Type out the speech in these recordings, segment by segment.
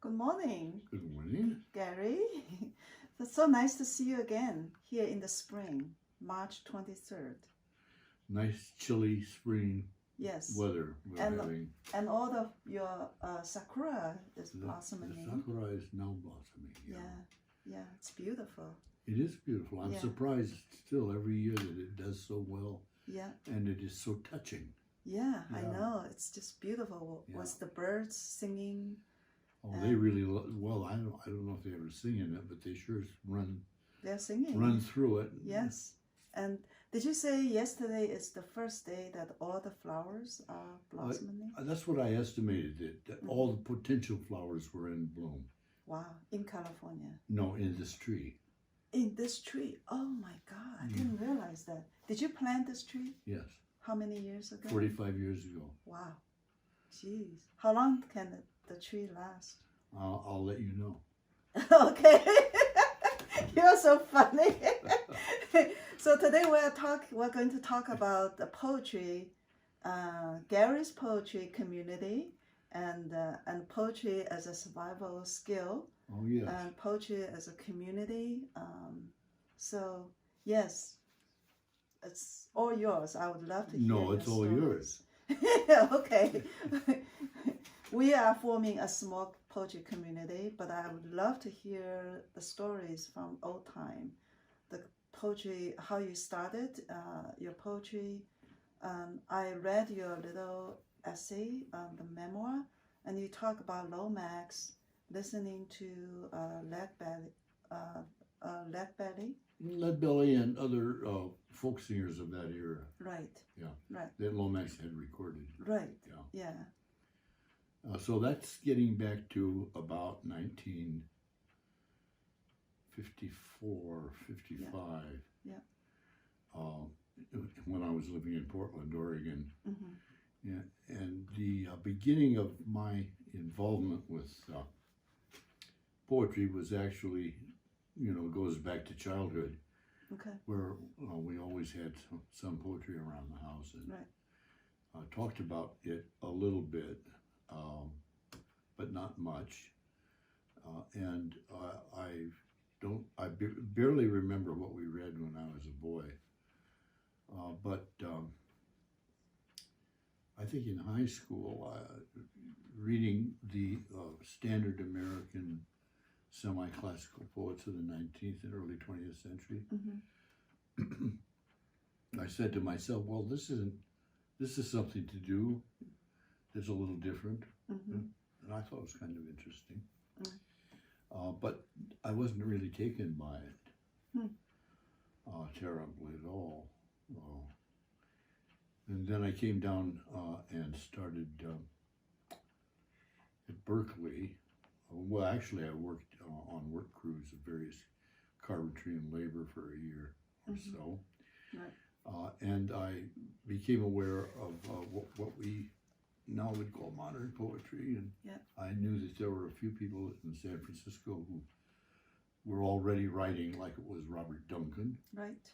Good morning. Good morning. Garry. It's so nice to see you again here in the spring, March 23rd. Nice chilly spring Yes. weather we're having. And all of your sakura is The blossoming. sakura is now blossoming. Yeah, it's beautiful. It is beautiful. I'm surprised still every year that it does so well. Yeah. And it is so touching. Yeah. I know. It's just beautiful. Yeah. Was the birds singing? Oh, they really well. I don't know if they ever sing in it, but they sure They're singing. run through it. Yes. And did you say yesterday is the first day that all the flowers are blossoming? That's what I estimated. That all the potential flowers were in bloom. Wow. In California? No, in this tree. In this tree? Oh my God. I didn't realize that. Did you plant this tree? Yes. How many years ago? 45 years ago. Wow. Jeez. How long can the tree last? I'll let you know. Okay. You're so funny. So today we're going to talk about the poetry, Garry's poetry community, and poetry as a survival skill. Oh yes. And poetry as a community. So yes, it's all yours. I would love to hear. No, it's all yours. Okay. We are forming a small poetry community, but I would love to hear the stories from old time. The poetry, how you started your poetry. I read your little essay, the memoir, and you talk about Lomax listening to Leadbelly and other folk singers of that era. Right. Yeah. Right. That Lomax had recorded. Right. Yeah. Yeah. So that's getting back to about 1954, 55. Yeah. When I was living in Portland, Oregon. Mm-hmm. Yeah. And the beginning of my involvement with poetry was actually, goes back to childhood. Okay. Where we always had some poetry around the house and talked about it a little bit, but not much. And I barely remember what we read when I was a boy. But I think in high school, reading the standard American semi-classical poets of the 19th and early 20th century, I said to myself, well, this is something to do that's a little different. And I thought it was kind of interesting. But I wasn't really taken by it terribly at all. And then I came down and started at Berkeley. Well, actually, I worked on work crews of various carpentry and labor for a year or so. Right. And I became aware of what we now would call modern poetry. And I knew that there were a few people in San Francisco who were already writing like it was Robert Duncan. Right.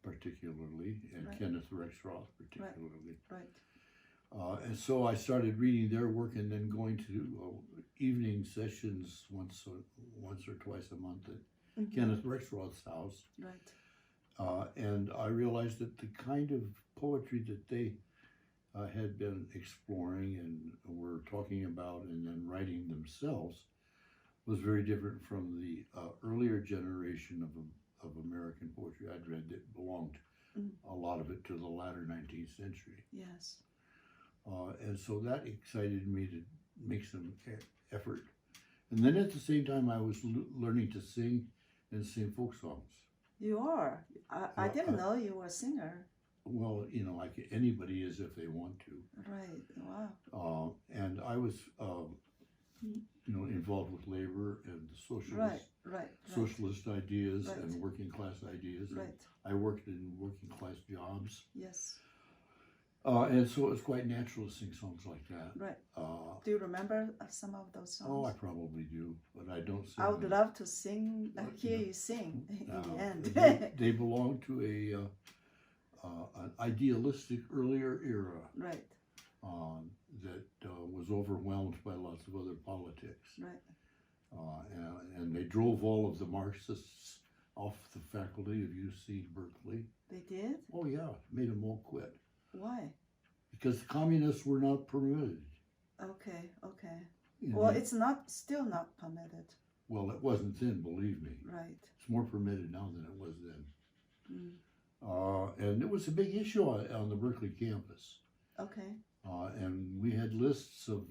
Particularly, and Kenneth Rexroth particularly. Right. And so I started reading their work and then going to evening sessions once or twice a month at Kenneth Rexroth's house. Right. And I realized that the kind of poetry that they had been exploring and were talking about and then writing themselves was very different from the earlier generation of American poetry I'd read that belonged a lot of it to the latter 19th century. Yes. And so that excited me to make some effort. And then at the same time, I was learning to sing and sing folk songs. You are? I didn't know you were a singer. Well, like anybody is if they want to. Right. Wow. And I was, involved with labor and the socialist ideas and working class ideas. Right. I worked in working class jobs. Yes. And so it was quite natural to sing songs like that. Right. Do you remember some of those songs? Oh, I probably do, but I don't sing. I would love to sing, hear you sing in the end. They belong to an idealistic earlier era. Right. that was overwhelmed by lots of other politics. Right. And they drove all of the Marxists off the faculty of UC Berkeley. They did? Oh yeah, made them all quit. Why? Because the communists were not permitted. Okay, okay. In Well, the- it's still not permitted. well, it wasn't then, believe me. Right. It's more permitted now than it was then. Mm. And it was a big issue on the Berkeley campus. Okay. And we had lists of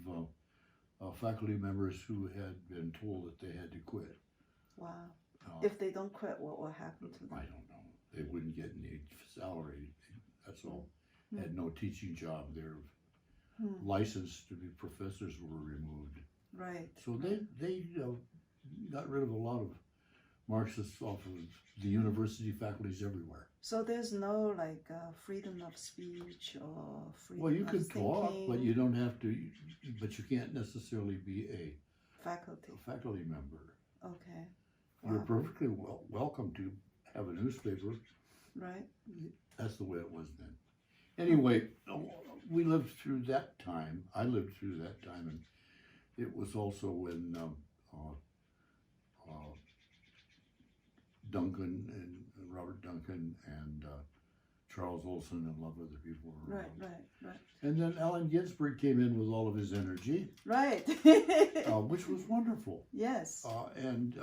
faculty members who had been told that they had to quit. Wow. Uh, If they don't quit, what will happen to them? I don't know. They wouldn't get any salary. That's all. Mm. Had no teaching job. Their Hmm. license to be professors were removed. Right. So they got rid of a lot of Marxists off of the university faculties everywhere. So there's no like freedom of speech or freedom Well, you of could talk, thinking. but you don't have to. But you can't necessarily be a Faculty. faculty member. Okay. You're Wow. perfectly welcome to have a newspaper. Right. That's the way it was then. Anyway, we lived through that time. I lived through that time, and it was also when Duncan and Robert Duncan and Charles Olson and a lot of other people were Right. around. Right. Right. And then Allen Ginsberg came in with all of his energy, Right. which was wonderful. Yes. And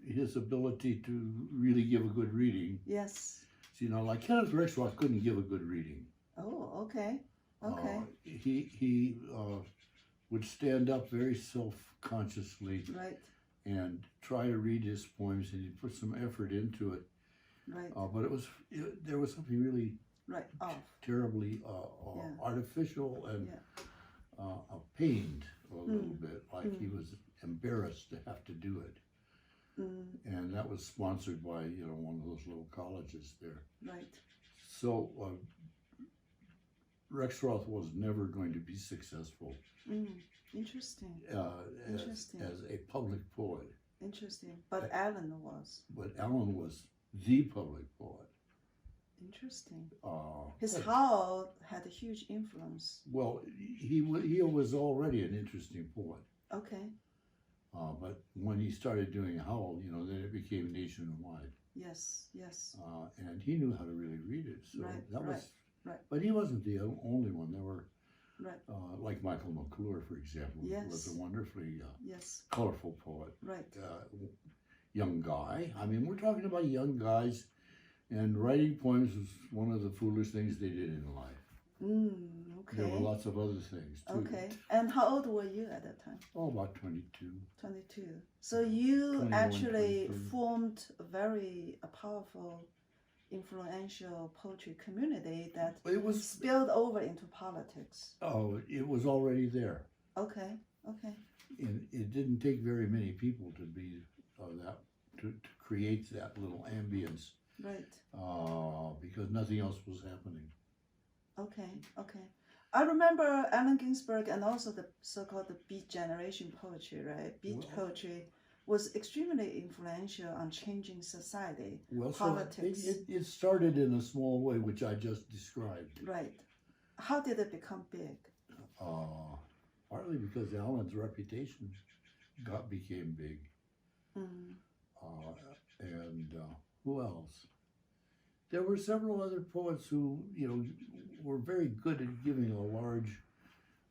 his ability to really give a good reading. Yes. So, like Kenneth Rexroth couldn't give a good reading. Oh. Okay. Okay. He would stand up very self-consciously Right. and try to read his poems, and he'd put some effort into it. Right. But there was something really Right. Off. terribly Yeah. artificial and Yeah. pained a little bit, like Mm. he was embarrassed to have to do it. Mm. And that was sponsored by one of those little colleges there. Right. So Rexroth was never going to be successful Mm. Interesting. Interesting. as a public poet. Interesting. But Allen was. But Allen was the public poet. Interesting. Uh, His howl had a huge influence. well, he was already an interesting poet. Okay. But when he started doing Howl, then it became nationwide. Yes. Yes. And he knew how to really read it. So Right, that was. right. But he wasn't the only one. There were, Right. like Michael McClure, for example, who was Yes. a wonderfully Yes. colorful poet. Right. Young guy. I mean, we're talking about young guys, and writing poems was one of the foolish things they did in life. Okay. There were lots of other things too. Okay. And how old were you at that time? Oh, about 22. 22. So you 21, actually 23. formed a very powerful, influential poetry community that It was. spilled over into politics. Oh, it was already there. Okay. Okay. And it didn't take very many people to be to create that little ambience, Right. because nothing else was happening. Okay. Okay. I remember Allen Ginsberg and also the so-called the Beat generation poetry, right? Beat Well- poetry was extremely influential on changing society. Well, Politics. so it started in a small way, which I just described. Right. How did it become big? Partly because Allen's reputation became big. Mm. And who else? There were several other poets who, were very good at giving a large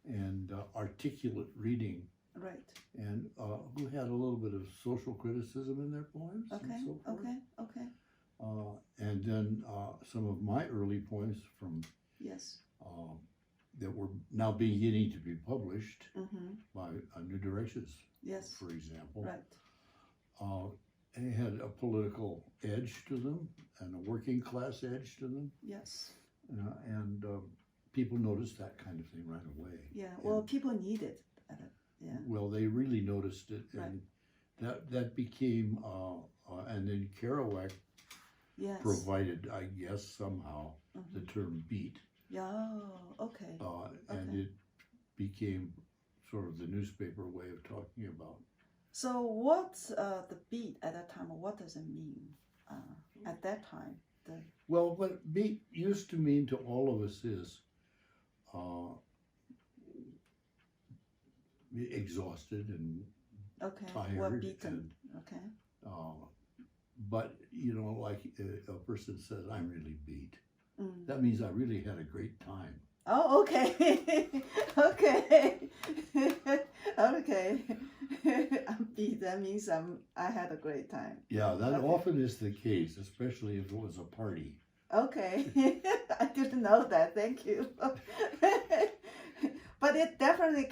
and articulate reading, Right. and who had a little bit of social criticism in their poems. Okay. And so forth. Okay. Okay. And then some of my early poems from Yes. that were now beginning to be published Mm-hmm. by New Directions, Yes. for example. Right. They had a political edge to them and a working class edge to them. Yes. And people noticed that kind of thing right away. Yeah. Well, people need it. Yeah. Well, they really noticed it, and that became, and then Kerouac Yes. provided, I guess, somehow Mhm. the term beat, Yeah. Okay. and Okay. it became sort of the newspaper way of talking about. So what's the beat at that time? What does it mean at that time? Well, what beat used to mean to all of us is exhausted and Okay. tired. Well, beaten. Okay. But, you know, like a person says, I'm really beat. Mm. That means I really had a great time. Oh, okay. Okay. Okay. I'm beat. That means I had a great time. Yeah, that Okay. often is the case, especially if it was a party. Okay. I didn't know that. Thank you. But it definitely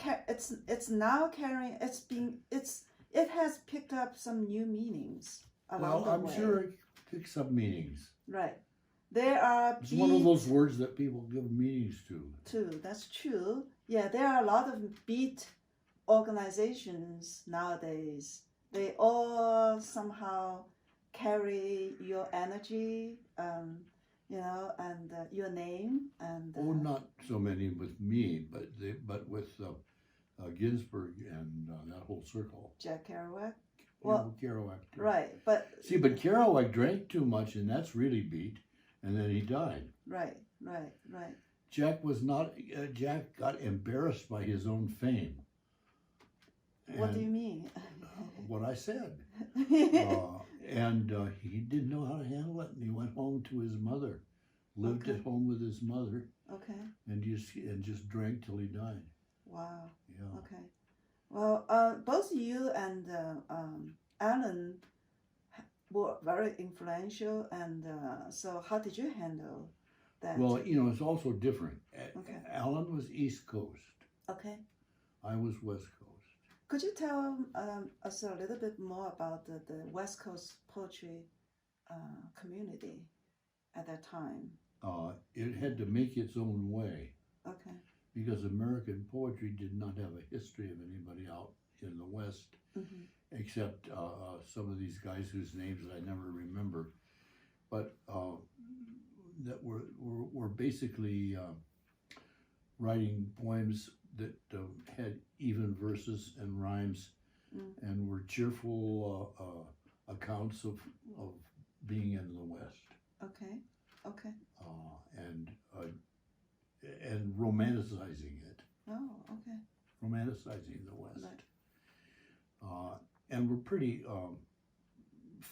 it's now carrying it has picked up some new meanings along Well, the I'm way. sure it picks up meanings. Right. There are It's one of those words that people give meanings to. too. That's true. Yeah, there are a lot of beat organizations nowadays. They all somehow carry your energy, you know, and your name, and Oh, not so many with me, but with Ginsberg and that whole circle. Jack Kerouac. Well, Kerouac. Too. Right, but See, but Kerouac drank too much, and that's really beat, and then he died. right. Jack was not. Jack got embarrassed by his own fame. What do you mean? What I said. And he didn't know how to handle it, and he went home to his mother, lived Okay. at home with his mother, Okay. and just drank till he died. Wow. Yeah. Okay. Well, both you and Alan were very influential, and so how did you handle that? Well, you know, it's also different. Okay. Alan was East Coast. Okay. I was West Coast. Could you tell us a little bit more about the West Coast poetry community at that time? It had to make its own way Okay. because American poetry did not have a history of anybody out in the West, Mm-hmm. except some of these guys whose names I never remember, but that were basically writing poems that had even verses and rhymes, and were cheerful accounts of being in the West. Okay. Okay. And romanticizing it, Oh, okay. romanticizing the West. Right. And we're pretty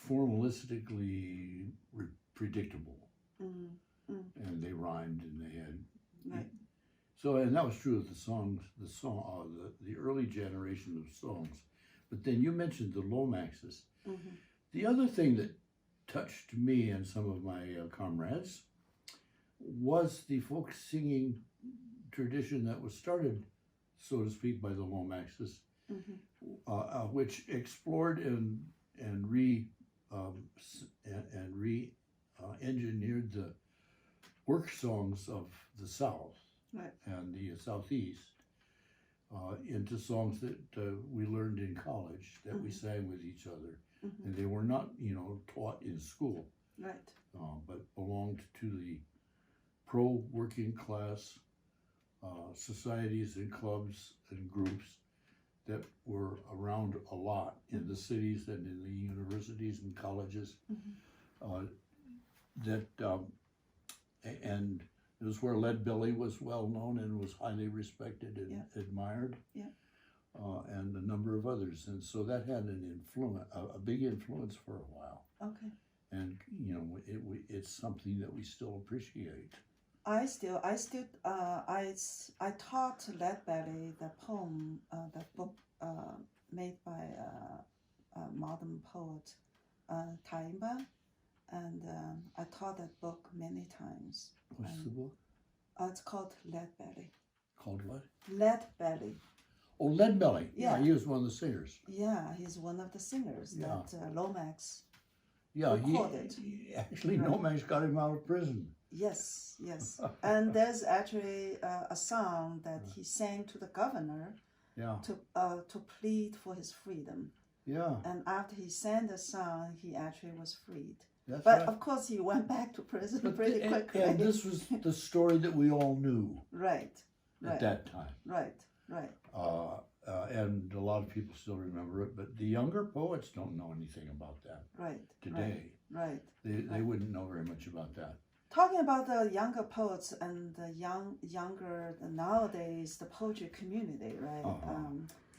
formalistically predictable, and they rhymed and they had. Right. So, and that was true of the early generation of songs. But then you mentioned the Lomaxes. Mm-hmm. The other thing that touched me and some of my comrades was the folk singing tradition that was started, so to speak, by the Lomaxes, which explored and engineered the work songs of the South. Right. And the Southeast into songs that we learned in college, that we sang with each other. And they were not, you know, taught in school, Right. but belonged to the pro-working class societies and clubs and groups that were around a lot in the cities and in the universities and colleges. And it was where Lead Belly was well known and was highly respected and admired. Yeah. And a number of others. And so that had an influence, a big influence for a while. Okay. And, you know, it's something that we still appreciate. I taught Lead Belly the poem, the book made by a modern poet, Taimba, and I taught that book many times. What's the book? It's called Lead Belly. Called what? Lead Belly. Oh, Lead Belly. Yeah. He was one of the singers. Yeah, he's one of the singers that Lomax recorded. Actually, Right. Lomax got him out of prison. Yes. And there's actually a song that he sang to the governor to plead for his freedom. Yeah. And after he sang the song, he actually was freed. That's But right. of course, he went back to prison pretty quickly. And this was the story that we all knew Right. at that time. Right. And a lot of people still remember it, but the younger poets don't know anything about that Right. today. Right. They wouldn't know very much about that. Talking about the younger poets and the younger nowadays, the poetry community, right?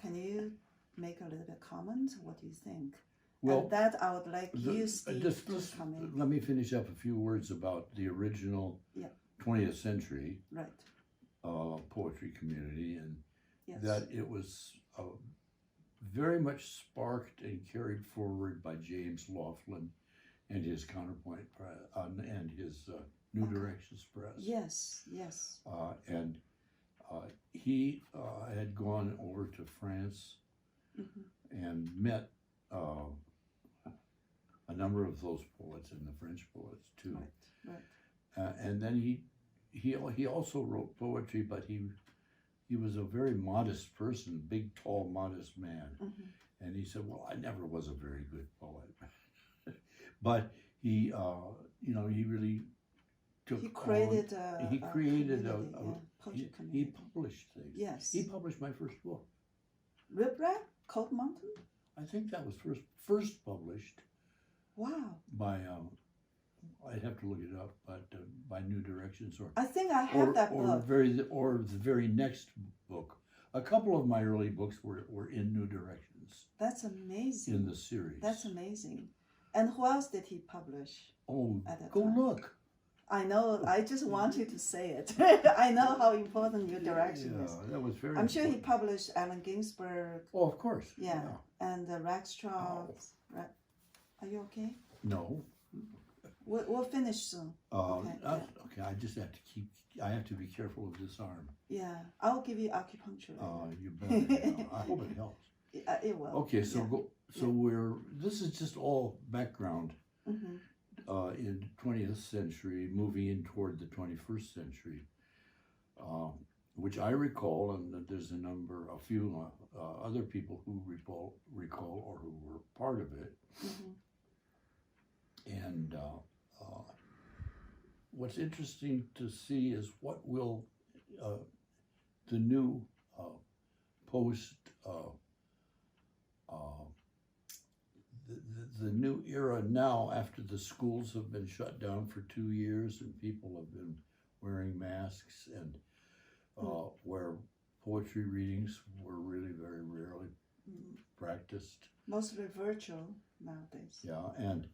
Can you make a little bit comment? What do you think? Well, and that I would like you, Steve, just to come in. let me finish up a few words about the original 20th century poetry community, and that it was very much sparked and carried forward by James Laughlin and his counterpoint and his New Directions Press. Yes. And he had gone over to France and met a number of those poets and the French poets too. Right. And then he also wrote poetry, but he was a very modest person, big, tall, modest man. And he said, well, I never was a very good poet. But he really took he created he created poetry community. He published things. Yes. He published my first book. Rip Rap? Cold Mountain? I think that was first published. Wow. By I'd have to look it up, but by New Directions, or I think I have that book. Or the very next book. A couple of my early books were in New Directions. That's amazing. In the series. That's amazing. And who else did he publish? Oh, at that go time? Look. I know. I just want you to say it. I know how important New Direction is. That was very. I'm sure he published Allen Ginsberg. Oh, of course. Yeah. And Rex Charles. Right. Are you okay? No. We'll finish soon. Okay. I just have to I have to be careful of this arm. Yeah. I'll give you acupuncture. You better. I hope it helps. It will. Okay. So this is just all background. In 20th century, moving in toward the 21st century, which I recall, and there's a few other people who recall or who were part of it. And what's interesting to see is what will the new the new era now, after the schools have been shut down for 2 years and people have been wearing masks, and where poetry readings were really very rarely practiced. Mostly virtual nowadays. Yeah, and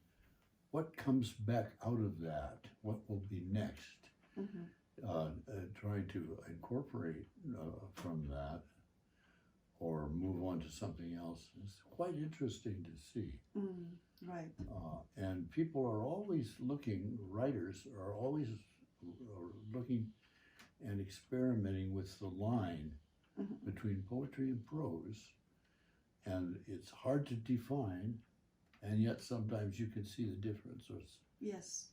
what comes back out of that, what will be next, trying to incorporate from that or move on to something else is quite interesting to see. Right. And people are always looking, writers are always looking and experimenting with the line between poetry and prose. And it's hard to define, and yet sometimes you can see the difference. Or you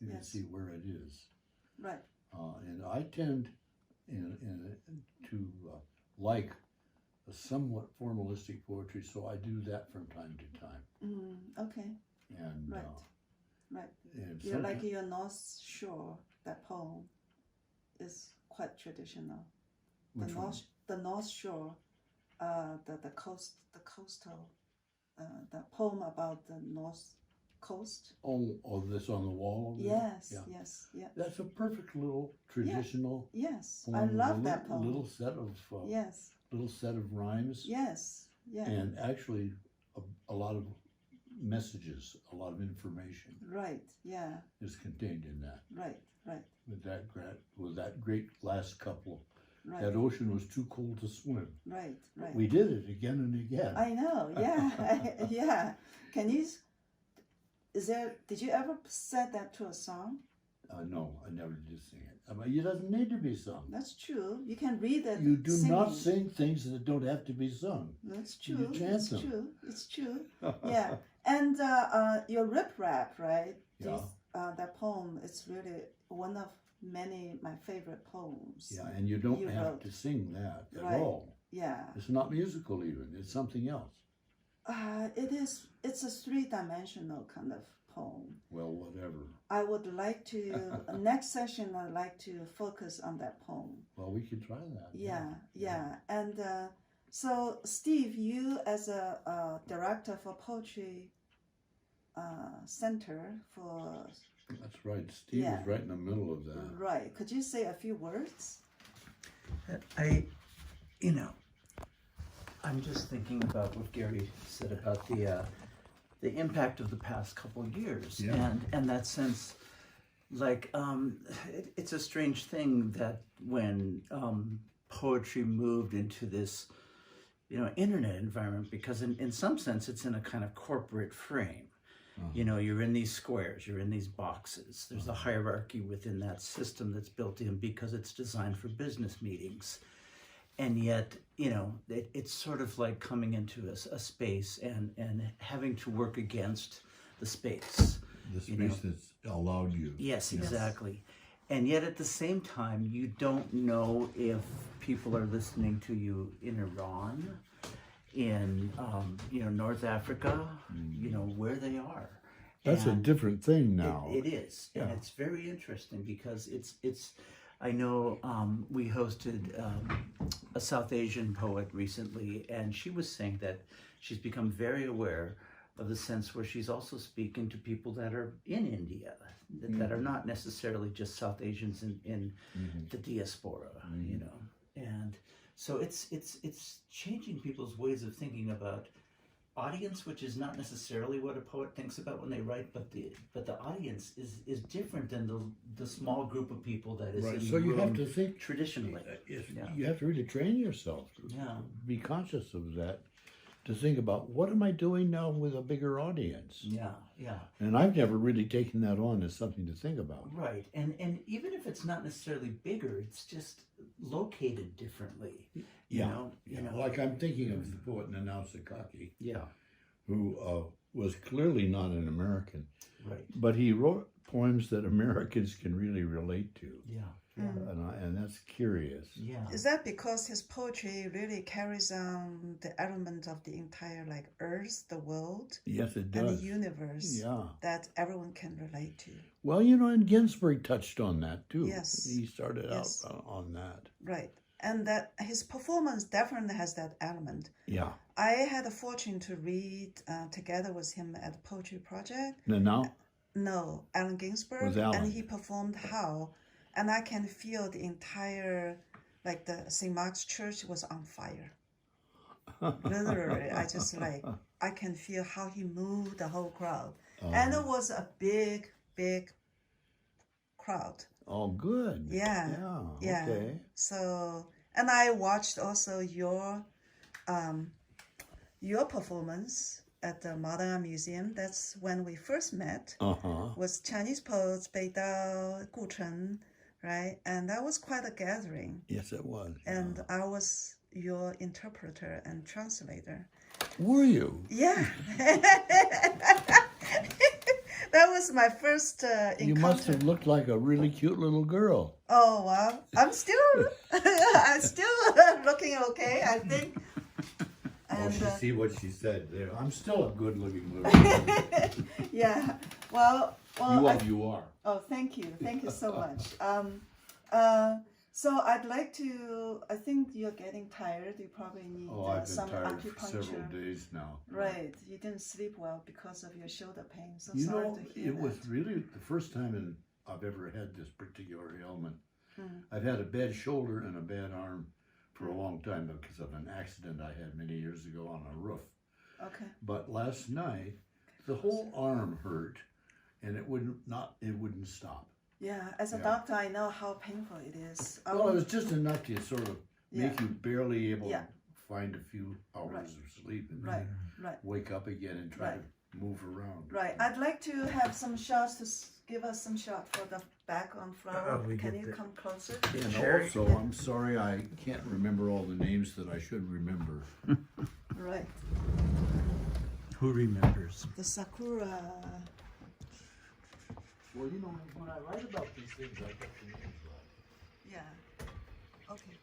can see where it is. Right. And I tend to like a somewhat formalistic poetry, so I do that from time to time. Okay. And right. And You're like your North Shore. That poem is quite traditional. The North Shore, the coastal, the poem about the North Coast. Oh, this on the wall? Yes. That's a perfect little traditional. Yes, poem. I love that poem. Little set of rhymes. Yes. And actually, a lot of messages, a lot of information. Right. Yeah. Is contained in that. Right. With that great last couple. Right. That ocean was too cold to swim. Right. We did it again and again. I know. Yeah. Yeah. Did you ever set that to a song? No, I never did sing it. It doesn't need to be sung. That's true. You can read it. You do singing. not sing things that don't have to be sung. That's true. You chant them. It's true. Yeah. And your Rip Rap, right? Yeah. That poem is really one of my favorite poems. Yeah, and you don't have to sing that at all. Yeah. It's not musical even. It's something else. It's a three-dimensional kind of poem. Well, whatever. I would like to, next session, I'd like to focus on that poem. Well, we could try that. Yeah. And so, Steve, you as a director for Poetry Center for That's right. Steve Yeah. was right in the middle of that. Right. Could you say a few words? I'm just thinking about what Gary said about the impact of the past couple of years, Yeah. and that sense, like it's a strange thing that when poetry moved into this, internet environment, because in some sense it's in a kind of corporate frame. You're in these squares, you're in these boxes. There's a hierarchy within that system that's built in because it's designed for business meetings. And yet, it's sort of like coming into a space and having to work against the space. The space that's allowed you. Yes, exactly. And yet at the same time, you don't know if people are listening to you in Iran, in North Africa, where they are. That's a different thing now. It is, and it's very interesting because it's. I know we hosted a South Asian poet recently, and she was saying that she's become very aware of the sense where she's also speaking to people that are in India, that are not necessarily just South Asians in the diaspora, and so it's changing people's ways of thinking about audience, which is not necessarily what a poet thinks about when they write, but the audience is different than the small group of people that is Right. in So the you room have to think traditionally. You have to really train yourself. Yeah. Be conscious of that. To think about, what am I doing now with a bigger audience? Yeah. And I've never really taken that on as something to think about. Right, and even if it's not necessarily bigger, it's just located differently. You know. Like I'm thinking of the poet Nanau Sakaki, Yeah. who was clearly not an American, Right. but he wrote poems that Americans can really relate to. Yeah. And that's curious. Yeah. Is that because his poetry really carries on the element of the entire earth, the world, Yes, it and does. the universe Yeah. that everyone can relate to? Well, and Ginsberg touched on that too. Yes. He started Yes. out on that. Right. And that his performance definitely has that element. Yeah. I had the fortune to read together with him at the Poetry Project. Now, No, Allen Ginsberg. Was Allen. And he performed How. And I can feel the entire, the St. Mark's Church was on fire. Literally, I can feel how he moved the whole crowd. And it was a big, big crowd. Oh, good. Yeah. Yeah. Okay. So, and I watched also your performance at the Modern Art Museum. That's when we first met. Was Chinese poets Bei Dao, Gu Chen, right? And that was quite a gathering. Yes, it was. And I was your interpreter and translator. Were you? Yeah. That was my first encounter. You must have looked like a really cute little girl. Oh, well, I'm still looking okay, I think. And, see what she said there. I'm still a good-looking little girl. yeah. Well, You are. oh, thank you so much. So I'd like to. I think you're getting tired. You probably need I've been some tired for acupuncture. several days now. Right. You didn't sleep well because of your shoulder pain. So You sorry know, to hear it was really the first time I've ever had this particular ailment. I've had a bad shoulder and a bad arm for a long time because of an accident I had many years ago on a roof. Okay. But last night, the whole arm hurt, and it wouldn't stop. Yeah. As a doctor, I know how painful it is. Well, it was just enough to sort of make you barely able to find a few hours of sleep and then wake up again and try to move around. Right. I'd like to have some shots to give us some shot for the background flower. Can you come closer? And also, I'm sorry I can't remember all the names that I should remember. Right. Who remembers? The sakura. Well, when I write about these things, I get the names right. Yeah. Okay.